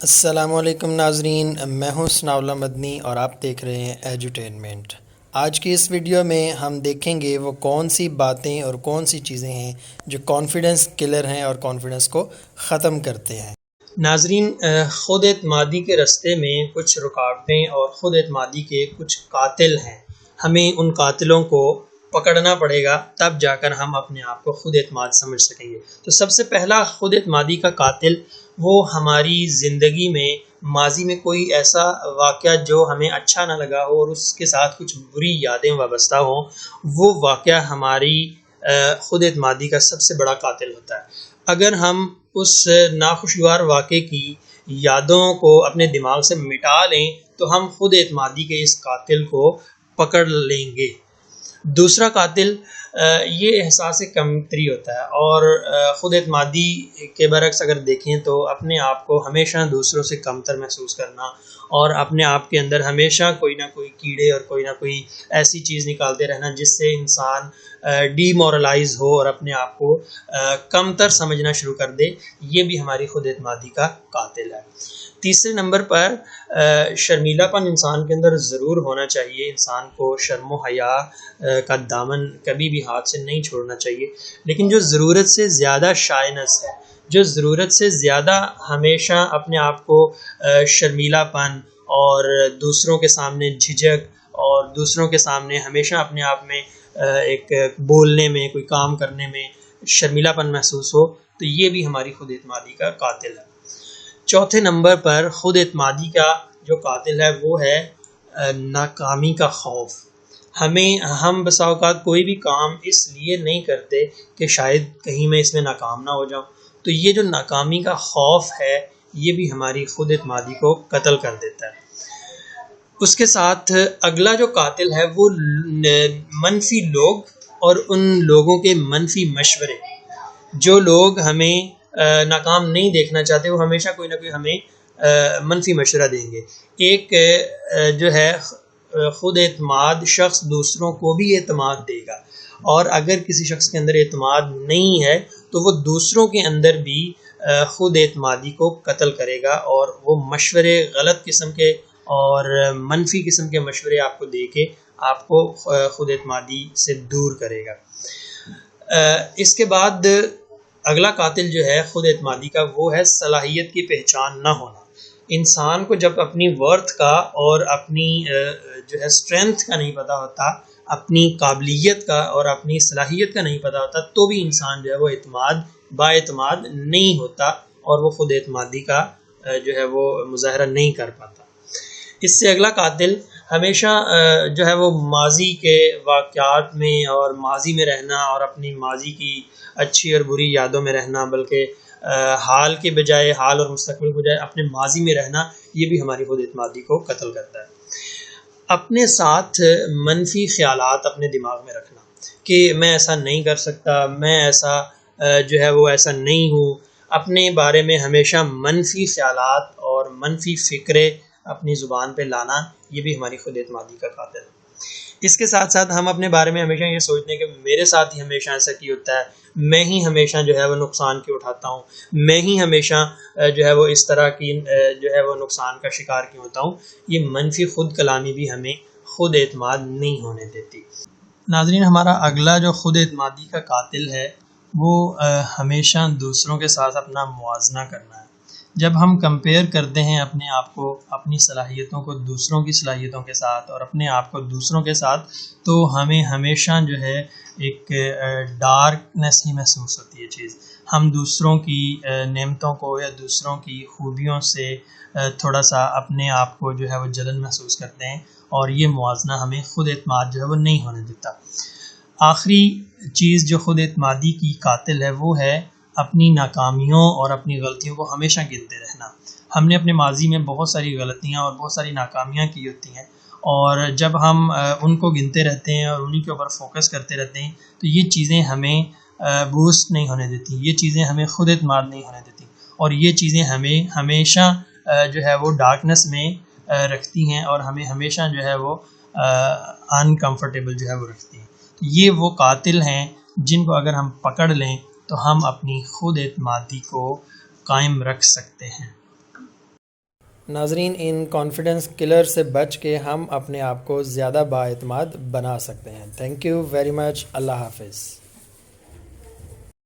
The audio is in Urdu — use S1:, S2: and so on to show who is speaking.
S1: السلام علیکم ناظرین، میں ہوں ثناءاللہ مدنی اور آپ دیکھ رہے ہیں ایجوٹینمنٹ۔ آج کی اس ویڈیو میں ہم دیکھیں گے وہ کون سی باتیں اور کون سی چیزیں ہیں جو کانفیڈنس کلر ہیں اور کانفیڈنس کو ختم کرتے ہیں۔ ناظرین، خود اعتمادی کے راستے میں کچھ رکاوٹیں اور خود اعتمادی کے کچھ قاتل ہیں۔ ہمیں ان قاتلوں کو پکڑنا پڑے گا، تب جا کر ہم اپنے آپ کو خود اعتماد سمجھ سکیں گے۔ تو سب سے پہلا خود اعتمادی کا قاتل وہ ہماری زندگی میں ماضی میں کوئی ایسا واقعہ جو ہمیں اچھا نہ لگا ہو اور اس کے ساتھ کچھ بری یادیں وابستہ ہوں، وہ واقعہ ہماری خود اعتمادی کا سب سے بڑا قاتل ہوتا ہے۔ اگر ہم اس ناخوشگوار واقعے کی یادوں کو اپنے دماغ سے مٹا لیں تو ہم خود اعتمادی کے اس قاتل کو پکڑ لیں گے۔ دوسرا قاتل یہ احساس کمتری ہوتا ہے، اور خود اعتمادی کے برعکس اگر دیکھیں تو اپنے آپ کو ہمیشہ دوسروں سے کمتر محسوس کرنا اور اپنے آپ کے اندر ہمیشہ کوئی نہ کوئی کیڑے اور کوئی نہ کوئی ایسی چیز نکالتے رہنا جس سے انسان ڈی مورلائز ہو اور اپنے آپ کو کمتر سمجھنا شروع کر دے، یہ بھی ہماری خود اعتمادی کا قاتل ہے۔ تیسرے نمبر پر شرمیلا پن انسان کے اندر ضرور ہونا چاہیے۔ انسان کو شرم و حیا کا دامن کبھی بھی ہاتھ سے نہیں چھوڑنا چاہیے، لیکن جو ضرورت سے زیادہ شائنس ہے، جو ضرورت سے زیادہ ہمیشہ اپنے آپ کو شرمیلا پن اور دوسروں کے سامنے جھجک اور دوسروں کے سامنے ہمیشہ اپنے آپ میں ایک بولنے میں، کوئی کام کرنے میں شرمیلا پن محسوس ہو، تو یہ بھی ہماری خود اعتمادی کا قاتل ہے۔ چوتھے نمبر پر خود اعتمادی کا جو قاتل ہے وہ ہے ناکامی کا خوف۔ ہم بسا اوقات کوئی بھی کام اس لیے نہیں کرتے کہ شاید کہیں میں اس میں ناکام نہ ہو جاؤں، تو یہ جو ناکامی کا خوف ہے یہ بھی ہماری خود اعتمادی کو قتل کر دیتا ہے۔ اس کے ساتھ اگلا جو قاتل ہے وہ منفی لوگ اور ان لوگوں کے منفی مشورے۔ جو لوگ ہمیں ناکام نہیں دیکھنا چاہتے وہ ہمیشہ کوئی نہ کوئی ہمیں منفی مشورہ دیں گے۔ ایک جو ہے خود اعتماد شخص دوسروں کو بھی اعتماد دے گا، اور اگر کسی شخص کے اندر اعتماد نہیں ہے تو وہ دوسروں کے اندر بھی خود اعتمادی کو قتل کرے گا، اور وہ مشورے غلط قسم کے اور منفی قسم کے مشورے آپ کو دے کے آپ کو خود اعتمادی سے دور کرے گا۔ اس کے بعد اگلا قاتل جو ہے خود اعتمادی کا وہ ہے صلاحیت کی پہچان نہ ہونا۔ انسان کو جب اپنی ورتھ کا اور اپنی جو ہے اسٹرینتھ کا نہیں پتہ ہوتا، اپنی قابلیت کا اور اپنی صلاحیت کا نہیں پتہ ہوتا، تو بھی انسان جو ہے وہ با اعتماد نہیں ہوتا اور وہ خود اعتمادی کا جو ہے وہ مظاہرہ نہیں کر پاتا۔ اس سے اگلا قاتل ہمیشہ جو ہے وہ ماضی کے واقعات میں اور ماضی میں رہنا اور اپنی ماضی کی اچھی اور بری یادوں میں رہنا، بلکہ حال کے بجائے حال اور مستقبل کے بجائے اپنے ماضی میں رہنا، یہ بھی ہماری خود اعتمادی کو قتل کرتا ہے۔ اپنے ساتھ منفی خیالات اپنے دماغ میں رکھنا کہ میں ایسا نہیں کر سکتا، میں ایسا جو ہے وہ ایسا نہیں ہوں، اپنے بارے میں ہمیشہ منفی خیالات اور منفی فکرے اپنی زبان پہ لانا، یہ بھی ہماری خود اعتمادی کا قاتل ہے۔ اس کے ساتھ ساتھ ہم اپنے بارے میں ہمیشہ یہ سوچتے ہیں کہ میرے ساتھ ہی ہمیشہ ایسا کی ہوتا ہے، میں ہی ہمیشہ جو ہے وہ نقصان کیوں اٹھاتا ہوں، میں ہی ہمیشہ جو ہے وہ اس طرح کی جو ہے وہ نقصان کا شکار کیوں ہوتا ہوں۔ یہ منفی خود کلامی بھی ہمیں خود اعتماد نہیں ہونے دیتی۔ ناظرین، ہمارا اگلا جو خود اعتمادی کا قاتل ہے وہ ہمیشہ دوسروں کے ساتھ اپنا موازنہ کرنا ہے۔ جب ہم کمپیئر کرتے ہیں اپنے آپ کو، اپنی صلاحیتوں کو دوسروں کی صلاحیتوں کے ساتھ اور اپنے آپ کو دوسروں کے ساتھ، تو ہمیں ہمیشہ جو ہے ایک ڈارکنیس ہی محسوس ہوتی ہے چیز۔ ہم دوسروں کی نعمتوں کو یا دوسروں کی خوبیوں سے تھوڑا سا اپنے آپ کو جو ہے وہ جلن محسوس کرتے ہیں، اور یہ موازنہ ہمیں خود اعتماد جو ہے وہ نہیں ہونے دیتا۔ آخری چیز جو خود اعتمادی کی قاتل ہے وہ ہے اپنی ناکامیوں اور اپنی غلطیوں کو ہمیشہ گنتے رہنا۔ ہم نے اپنے ماضی میں بہت ساری غلطیاں اور بہت ساری ناکامیاں کی ہوتی ہیں، اور جب ہم ان کو گنتے رہتے ہیں اور انہی کے اوپر فوکس کرتے رہتے ہیں تو یہ چیزیں ہمیں بوسٹ نہیں ہونے دیتی، یہ چیزیں ہمیں خود اعتماد نہیں ہونے دیتی، اور یہ چیزیں ہمیں ہمیشہ جو ہے وہ ڈارکنیس میں رکھتی ہیں اور ہمیں ہمیشہ جو ہے وہ انکمفرٹیبل جو ہے وہ رکھتی ہیں۔ یہ وہ قاتل ہیں جن کو اگر ہم پکڑ لیں تو ہم اپنی خود اعتمادی کو قائم رکھ سکتے ہیں۔ ناظرین، ان کانفیڈنس کلر سے بچ کے ہم اپنے آپ کو زیادہ بااعتماد بنا سکتے ہیں۔ Thank you very much. اللہ حافظ۔